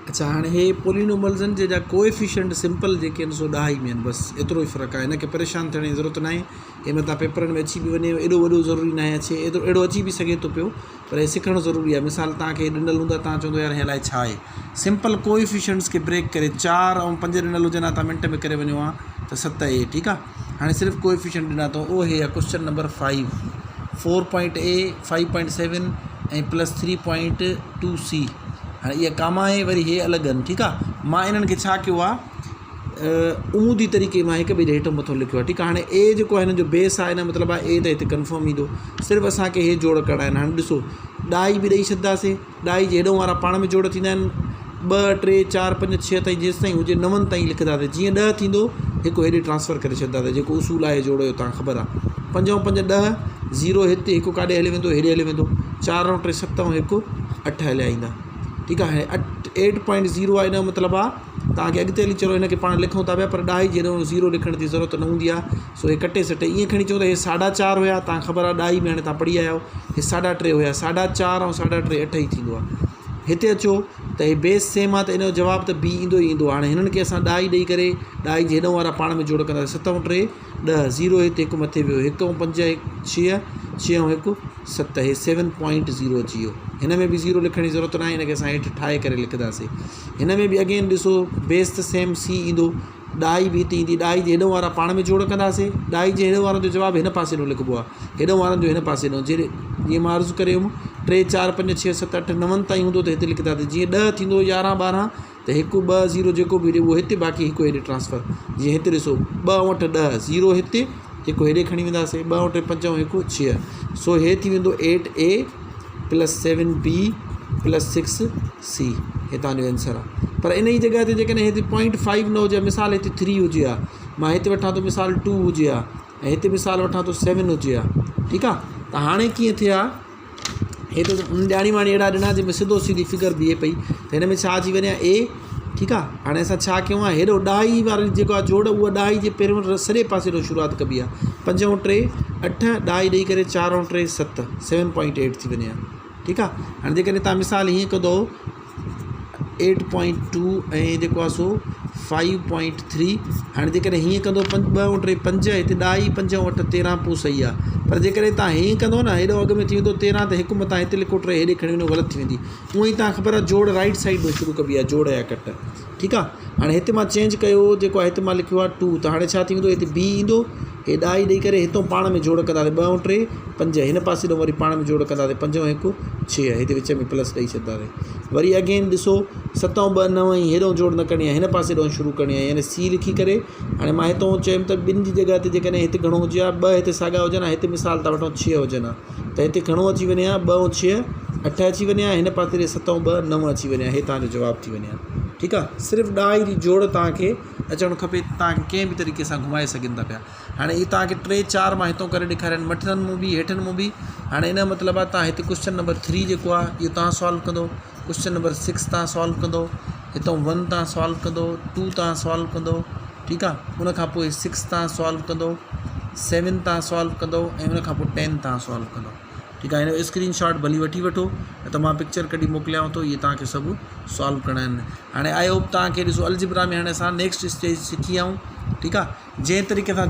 अच्छा हाणे हे पोलिनोमल्स आहिनि जंहिंजा कोएफिशिएंट सिंपल जेके आहिनि सो 10 में आहिनि, बसि एतिरो ई फ़र्क़ु आहे। हिनखे परेशान थियण जी ज़रूरत न आहे। हे मथां पेपरनि में अची बि वञे, एॾो वॾो ज़रूरी न आहे अचे, अहिड़ो अची बि सघे थो पियो, पर हे सिखणु ज़रूरी आहे। मिसाल तव्हांखे ॾिनल हूंदा, तव्हां चवंदो यार हे अलाए छा आहे। सिंपल कोएफिशिएंट्स खे ब्रेक करे 4 ऐं 5 ॾिनल हुजनि हा, तव्हां मिंट में करे वञो हा त 7a, ठीकु आहे। हाणे सिर्फ़ु कोएफिशिएंट ॾिना अथऊं, उहो हे आहे क्वेश्चन नंबर 5, 4.a 5.7 ऐं प्लस 3.2c। हाणे इहा कामा आहे, वरी हे अलॻि आहिनि, ठीकु आहे। मां इन्हनि खे छा कयो आहे, उमूदी तरीक़े मां हिक ॿिए जे हेठो मथो लिखियो आहे, ठीकु आहे। हाणे ए जेको आहे हिन जो बेस आहे, हिन मतिलबु आहे ए त हिते कंफर्म ईंदो, सिर्फ़ु असांखे हे जोड़ करणा आहिनि। हाणे ॾिसो ॾाई बि ॾेई छॾंदासीं, ॾाई जे हेॾो वारा पाण में जोड़ थींदा आहिनि, 2 3 4 5 6 ताईं जेसि ताईं हुजे 9 ताईं लिखंदासीं। जीअं 10 थींदो हिकु हेॾे ट्रांसफ़र करे छॾंदासीं, जेको उसूल आहे जोड़ जो तव्हांखे ख़बर आहे। 5 ऐं 5 10, 0 हिते, हिकु काॾे हली वेंदो, हेॾे हली वेंदो। 4 ऐं 3 7 ऐं 1 8 हलिया ईंदा, ठीकु आहे। 8.0 आहे, हिन जो मतिलबु आहे तव्हांखे अॻिते हली चलो हिनखे पाण लिखूं था पिया, पर ॾाई जहिड़ो 0 लिखण जी ज़रूरत न हूंदी आहे, सो हे कटे सटे ईअं खणी चऊं त हे 4.5 हुया, तव्हां ख़बर आहे ॾाई में हाणे तव्हां पढ़ी आया आहियो, हे 3.5 हुया, 4.5 ऐं 3.5 8 ई थींदो आहे। हिते अचो त हे बेस सेम आहे, त इन जो जवाबु त बी ईंदो ई ईंदो। हाणे हिननि खे असां ॾाई ॾेई करे ॾाई जे हेॾो वारा पाण में जोड़ कंदासीं, 7 ऐं 3 10, 0 हिते, हिकु मथे वियो, 1 ऐं 5 6, 6 ऐं 1 7, हे 7.0 अची वियो। हिन में बि 0 लिखण जी ज़रूरत न आहे, हिनखे असां हेठि ठाहे करे लिखंदासीं। हिन में बि अगेन ॾिसो बेस त सेम सी ईंदो, ॾाई बि हिते ईंदी, ॾाई जे हेॾो वारा पाण में जोड़ कंदासीं, ॾाई जे हेॾो वारनि जो जवाबु हिन पासे ॾों लिखिबो आहे, हेॾो वारनि जो हिन पासे ॾों। जीअं मां अर्ज़ु करियुमि 3 4 5 6 7 8 9 ताईं हूंदो त हिते लिखंदासीं। जीअं 10 थींदो 11 12 त 1 2 0 जेको बि उहो हिते, बाक़ी हिकु हेॾे ट्रांसफ़र। जीअं हिते ॾिसो 2 ऐं 8 10, 0 हिते, हिकु हेॾे खणी वेंदासीं, 2 ऐं 3 5 ऐं 1 6, सो हे थी वेंदो 8a plus 7b plus 6c, हे तव्हांजो आंसर आहे। पर इन जी जॻह ते जेकॾहिं हिते 0.5 न हुजे, मिसाल हिते 3 हुजे हा, मां हिते वठां थो मिसाल 2 हुजे हा, ऐं हिते मिसाल वठां थो 7 हुजे हा, ठीकु आहे। त हाणे कीअं थिए हा, हिते ॼाणी वाणी अहिड़ा ॾिना जंहिंमें सिधो सीधी फिगर बीहे पई, त हिन में छा अची वञे a, ठीकु आहे। हाणे असां छा कयूं आहे, हेॾो ॾाई वारी जेको आहे जोड़, उहा ॾाई जे पहिरियों सॼे पासे ॾों शुरूआति कबी आहे। 5 ऐं 3 8, ॾाई ॾेई करे 4 ऐं 3 7, 7.8 थी वञे हा, ठीकु आहे। हाणे जेकॾहिं तव्हां मिसाल हीअं कंदो 8.2 ऐं जेको आहे सो 5.3, हाणे जेकॾहिं हीअं कंदो 2 ऐं 3 5, हिते ॾाई 5 ऐं 8 13, पोइ सही आहे। पर जेकॾहिं तव्हां हीअं कंदो न, हेॾो अॻु में थी वेंदो 13, त हिकु मथां हिते लिखो 3 हेॾे खणी वञो, ग़लति थी वेंदी। उअं ई तव्हां ख़बर आहे जोड़ राइट साइड में शुरू कबी आहे, जोड़ या कट, ठीकु आहे। हाणे हिते मां चेंज कयो, जेको आहे हिते मां लिखियो आहे 2, त हाणे छा थी वेंदो, हिते b ईंदो, हे ॾाई ॾेई करे हितां पाण में जोड़ कंदासीं, 2 ऐं 3 5, हिन पासे ॾों वरी पाण में जोड़ कंदासीं, 5 ऐं 1 6, हिते विच में प्लस ॾेई छॾंदासीं। वरी अगेन ॾिसो 7 ऐं 2 9, ई हेॾो जोड़ न करणी आहे, हिन पासे ॾों शुरू करणी आहे, यानी सी लिखी करे। हाणे मां हितां चयुमि त ॿिनि जी जॻह ते जेकॾहिं हिते घणो हुजे हा, 2 हिते साॻा हुजनि हा, हिते मिसाल था वठूं 6 हुजनि हा, त हिते घणो अची वञे हा, 2 ऐं 6 8 अची वञे हा, हिन पासे 7 ऐं 2 9 अची वञे हा, हे तव्हांजो जवाबु थी वञे हा, ठीकु आहे। सिर्फ़ु ॾाई जी जोड़ तव्हांखे अचणु खपे, तव्हांखे कंहिं बि तरीक़े सां घुमाए सघनि था पिया। हाणे इहे तव्हांखे 3 4 मां हितां करे ॾेखारियनि, मथनि में बि हेठनि में बि। हाणे इन जो मतिलबु आहे तव्हां हिते क्वेश्चन नंबर 3 जेको आहे इहो तव्हां सॉल्व कंदो, क्वेश्चन नंबर 6 तव्हां सॉल्व कंदो, हितां 1 तव्हां सॉल्व कंदो, 2 तव्हां सॉल्व कंदो, ठीकु आहे। उनखां पोइ 6 तव्हां सॉल्व कंदो, 7 तव्हां सॉल्व कंदो, ऐं उनखां पोइ 10 तव्हां सॉल्व कंदो, ठीकु आहे। हिन जो स्क्रीनशॉट भली वठी वठो, न त मां पिक्चर कढी मोकिलियांव थो, इहे तव्हांखे सभु सॉल्व करणा आहिनि। हाणे आई होप तव्हांखे ॾिसो अलजिब्रा में हाणे असां नेक्स्ट स्टेज सिखी आहियूं, ठीकु आहे। जंहिं तरीक़े सां